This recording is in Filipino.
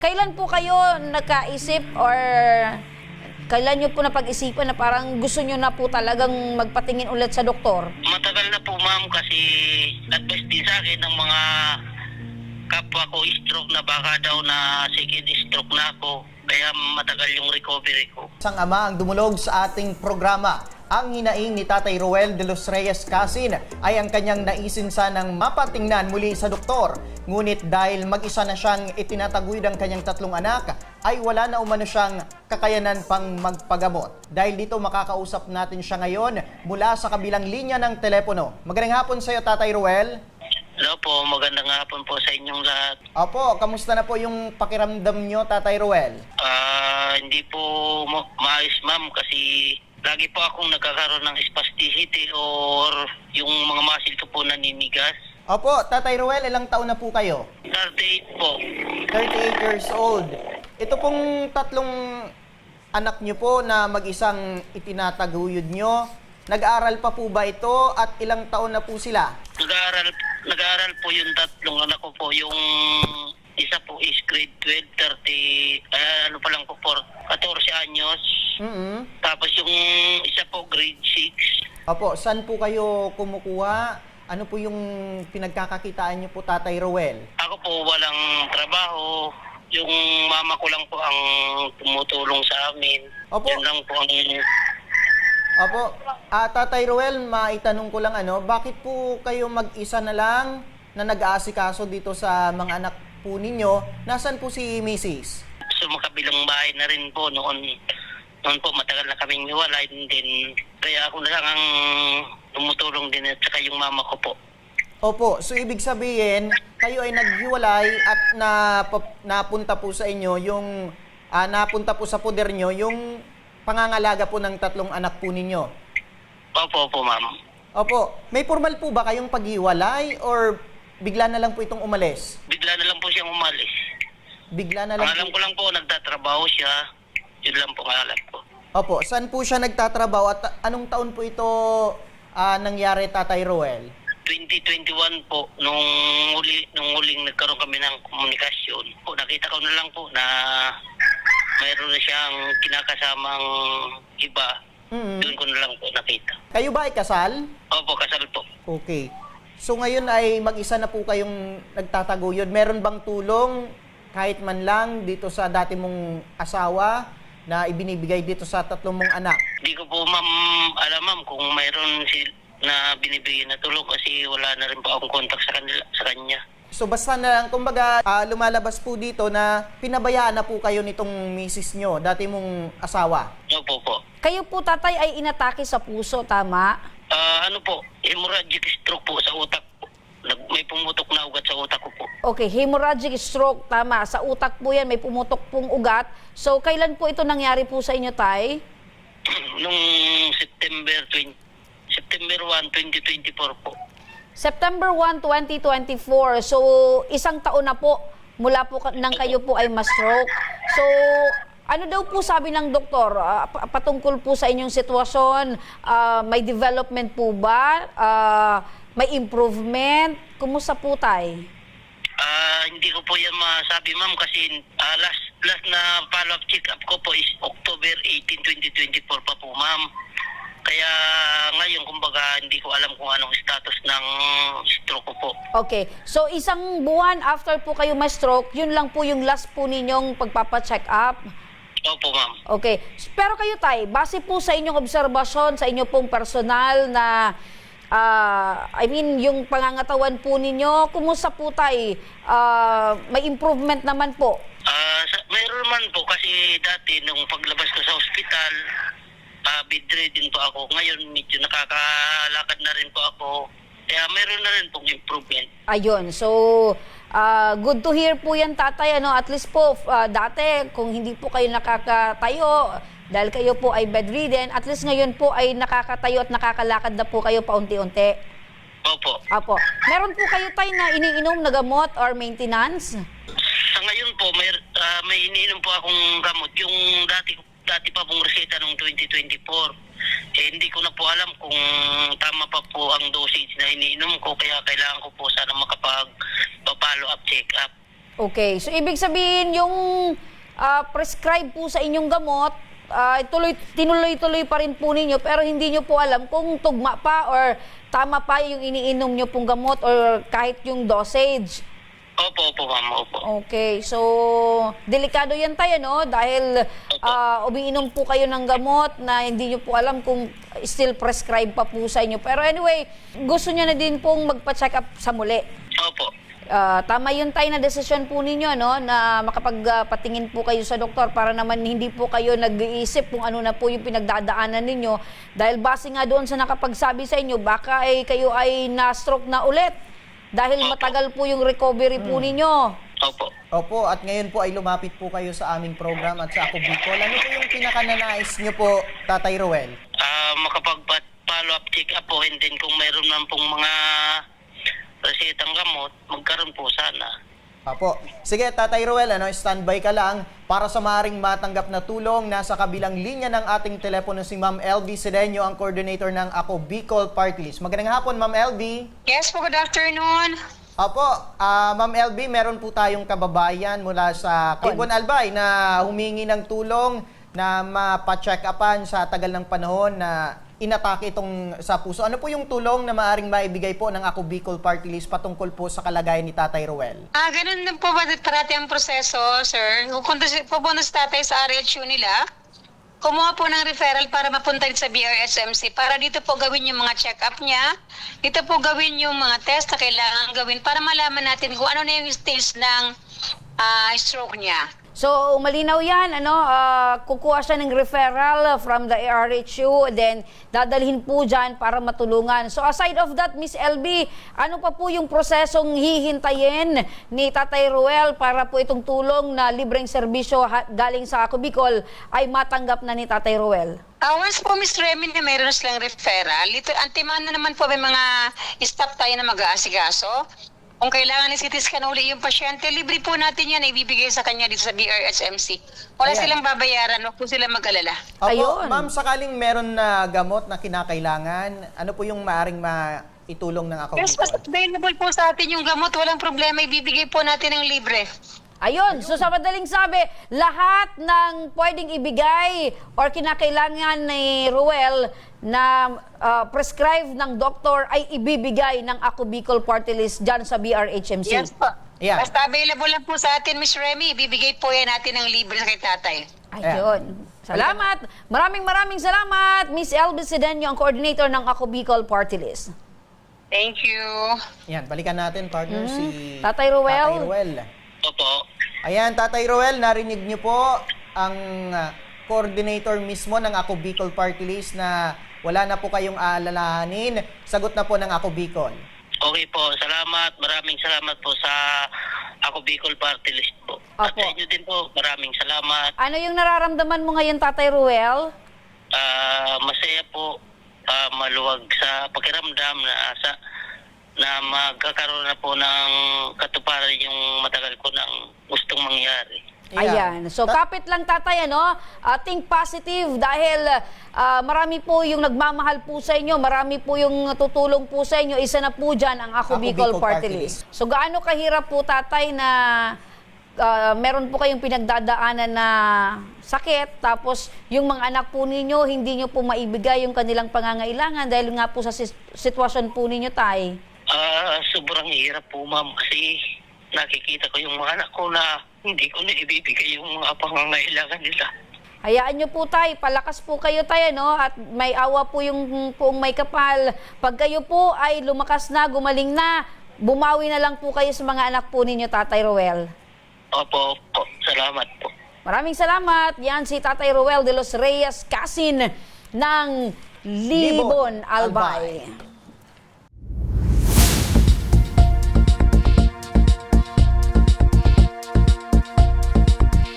Kailan po kayo nagkaisip or kailan nyo po napag-isipan na parang gusto nyo na po talagang magpatingin ulit sa doktor? Matagal na po, ma'am, kasi advice din sa akin ng mga kapwa ko stroke na baka daw na second stroke na ako. Kaya matagal yung recovery ko. Isang ama ang dumulog sa ating programa. Ang hinaing ni Tatay Roel de los Reyes Casin ay ang kanyang naisin sanang mapatingnan muli sa doktor. Ngunit dahil mag-isa na siyang itinataguyod ang kanyang tatlong anak, ay wala na umano siyang kakayanan pang magpagamot. Dahil dito makakausap natin siya ngayon mula sa kabilang linya ng telepono. Magandang hapon sa iyo, Tatay Roel. Hello po, magandang hapon po sa inyong lahat. Opo, kamusta na po yung pakiramdam nyo, Tatay Roel? Hindi po maayos, ma'am, kasi lagi po akong nagkakaroon ng spasticity or yung mga muscle ko po naninigas. Opo, Tatay Roel, ilang taon na po kayo? 38 po. 38 years old. Ito pong tatlong anak nyo po na mag-isang itinataguyod nyo, nag-aaral pa po ba ito at ilang taon na po sila? Nag-aaral po yung tatlong anak ko po. Yung isa po is grade 12, 14 anyos. Tapos yung isa po grade 6. Opo, saan po kayo kumukuha? Ano po yung pinagkakakitaan nyo po, Tatay Roel? Ako po walang trabaho. Yung mama ko lang po ang tumutulong sa amin. Opo. Yun lang po ang... Opo, Tatay Roel, maitanong ko lang bakit po kayo mag-isa na lang na nag-aasikaso dito sa mga anak po ninyo? Nasaan po si Mrs.? So makabilang bahay na rin po noon. Noon po matagal na kaming hiwalay din. Kaya ako na lang ang tumutulong din at saka yung mama ko po. Opo, so ibig sabihin, kayo ay naghiwalay at napunta po sa inyo yung napunta po sa poder nyo yung pangangalaga po ng tatlong anak po ninyo. Opo, ma'am. Opo, may formal po ba kayong paghiwalay or bigla na lang po itong umalis? Bigla na lang po siyang umalis. Bigla na Ang lang alam po. ko lang po, nagtatrabaho siya. Yun lang po ang alam ko. Opo, saan po siya nagtatrabaho at anong taon po ito nangyari, Tatay Roel? 2021 po, nung huling nagkaroon kami ng komunikasyon. Po, nakita ko na lang po na mayroon na siyang kinakasamang iba. Doon ko na lang po nakita. Kayo ba ay kasal? Opo, kasal po. Okay. So ngayon ay mag-isa na po kayong nagtataguyod. Meron bang tulong kahit man lang dito sa dati mong asawa na ibinibigay dito sa tatlong mong anak? Hindi ko po alam ma'am kung mayroon na binibigyan na tulong kasi wala na rin po akong contact sa kanya. So basta na lang, kumbaga lumalabas po dito na pinabayaan na po kayo nitong misis nyo, dati mong asawa. Opo po. Kayo po, tatay, ay inatake sa puso, tama? Ano po, hemorrhagic stroke po sa utak po. May pumutok na ugat sa utak ko po. Okay, hemorrhagic stroke, tama. Sa utak po yan, may pumutok pong ugat. So, kailan po ito nangyari po sa inyo, tay? Nung September 1, 2024 po. September 1, 2024. So, isang taon na po mula po nang kayo po ay ma-stroke. So, ano daw po sabi ng doktor patungkol po sa inyong sitwasyon? May development po ba? May improvement? Kumusta po, tay? Hindi ko po yan masabi, ma'am, kasi last na follow-up check-up ko po is October 18, 2024 pa po, ma'am. Kaya ngayon, kumbaga, hindi ko alam kung anong status ng stroke ko po. Okay. So, isang buwan after po kayo ma-stroke, yun lang po yung last po ninyong pagpapacheck up? Opo, ma'am. Okay. Pero kayo, tay, base po sa inyong obserbasyon, sa inyong pong personal na, yung pangangatawan po ninyo, kumusta po, tay? May improvement naman po? Mayroon man po kasi dati nung paglabas ko sa ospital, bedridden po ako. Ngayon medyo nakakalakad na rin po ako. Kaya mayroon na rin pong improvement. Ayun. So, good to hear po yan, tatay. At least po, dati, kung hindi po kayo nakakatayo, dahil kayo po ay bedridden, at least ngayon po ay nakakatayo at nakakalakad na po kayo paunti-unti. Opo. Apo. Meron po kayo, tay, na iniinom na gamot or maintenance? Sa ngayon po, may iniinom po akong gamot. Yung dati pa pong reseta noong 2024. Hindi ko na po alam kung tama pa po ang dosage na iniinom ko. Kaya kailangan ko po sana makapag-follow up check-up. Okay, so ibig sabihin yung prescribe po sa inyong gamot, tinuloy-tuloy pa rin po ninyo pero hindi nyo po alam kung tugma pa or tama pa yung iniinom nyo pong gamot or kahit yung dosage. Opo, ma'am. Opo. Okay, so delikado yan tayo, no? Dahil umiinom po kayo ng gamot na hindi nyo po alam kung still prescribe pa po sa inyo. Pero anyway, gusto nyo na din pong magpa-check up sa muli. Opo. Tama yun tayo na desisyon po ninyo, no? Na makapagpatingin po kayo sa doktor para naman hindi po kayo nag-iisip kung ano na po yung pinagdadaanan ninyo. Dahil base nga doon sa nakapagsabi sa inyo, baka kayo ay na-stroke na ulit. Dahil matagal po yung recovery po ninyo. Opo. Opo, at ngayon po ay lumapit po kayo sa aming program at sa Ako Bicol. Ano po yung pinakananais nyo po, Tatay Roel? Makapag-follow up check up po, and then kung mayroon man pong mga resetang gamot, magkaroon po sana. Opo. Sige, Tatay Roel, standby ka lang para sa maaaring matanggap na tulong. Nasa kabilang linya ng ating telepono si Ma'am LV Sedeño, ang coordinator ng Ako Bicol Party List. Magandang hapon, Ma'am LV. Yes po, good afternoon. Opo, Ma'am LV, meron po tayong kababayan mula sa Quibon Albay na humingi ng tulong na mapa-check upan sa tagal ng panahon na inatake itong sa puso. Ano po yung tulong na maaaring maibigay po ng Ako Bicol Party List patungkol po sa kalagayan ni Tatay Roel? Ganun din po ba parati ang proseso, sir? Kung pupunta si tatay sa RHU nila, kumuha po ng referral para mapunta sa BRSMC para dito po gawin yung mga check-up niya, dito po gawin yung mga test na kailangan gawin para malaman natin kung ano na yung stage ng stroke niya. So, malinaw yan, kukuha siya ng referral from the RHU, then dadalhin po dyan para matulungan. So, aside of that, Miss LB, ano pa po yung prosesong hihintayin ni Tatay Roel para po itong tulong na libreng serbisyo galing sa Ako Bicol ay matanggap na ni Tatay Roel? Once po, Miss Remy, na mayroon silang referral, ito, antiman na naman po may mga staff tayo na mag-aasikaso. Kung kailangan ni CT scan uli yung pasyente, libre po natin yan, ibibigay sa kanya dito sa BRSMC. Wala Ayan. silang babayaran, huwag po sila mag-alala. Opo, Ayun. ma'am, sakaling meron na gamot na kinakailangan, ano po yung maaaring maitulong ng Ako Yes, Bicol? available po sa atin yung gamot, walang problema, ibibigay po natin ng libre. Ayun, so sa madaling sabi, lahat ng pwedeng ibigay or kinakailangan ni Roel na prescribe ng doktor ay ibibigay ng Ako Bicol Party List dyan sa BRHMC. Yes po. Yeah. Basta available lang po sa atin, Miss Remy, ibibigay po yan natin ng libre kay tatay. Ayun. Salamat. Maraming salamat, Miss LB Sedeño, ang coordinator ng Ako Bicol Party List. Thank you. Yan, balikan natin, partner, si Tatay Roel. Tatay Roel. Opo. Ayan, Tatay Roel, narinig niyo po ang coordinator mismo ng Ako Bicol Party List na wala na po kayong aalalahanin. Sagot na po ng Ako Bicol. Okay po, salamat. Maraming salamat po sa Ako Bicol Party List po. At Opo. sa inyo din po, maraming salamat. Ano yung nararamdaman mo ngayon, Tatay Roel? Masaya po, maluwag sa pakiramdam na magkakaroon na po ng katuparan yung matagal ko nang gustong mangyari. Ayan. So, kapit lang, Tatay, think positive dahil marami po yung nagmamahal po sa inyo, marami po yung tutulong po sa inyo. Isa na po dyan ang Ako Bicol Party List. So, gaano kahirap po, Tatay, na meron po kayong pinagdadaanan na sakit, tapos yung mga anak po ninyo, hindi nyo po maibigay yung kanilang pangangailangan dahil nga po sa sitwasyon po ninyo, Tay? Sobrang hirap po, ma'am, kasi nakikita ko yung mga anak ko na hindi ko na ibibigay yung mga pangangailangan nila. Hayaan nyo po, Tay, palakas po kayo, Tay, at may awa po yung poong may kapal. Pag kayo po ay lumakas na, gumaling na, bumawi na lang po kayo sa mga anak po ninyo, Tatay Roel. Opo, salamat po. Maraming salamat. Yan si Tatay Roel de los Reyes Casin ng Libon, Albay.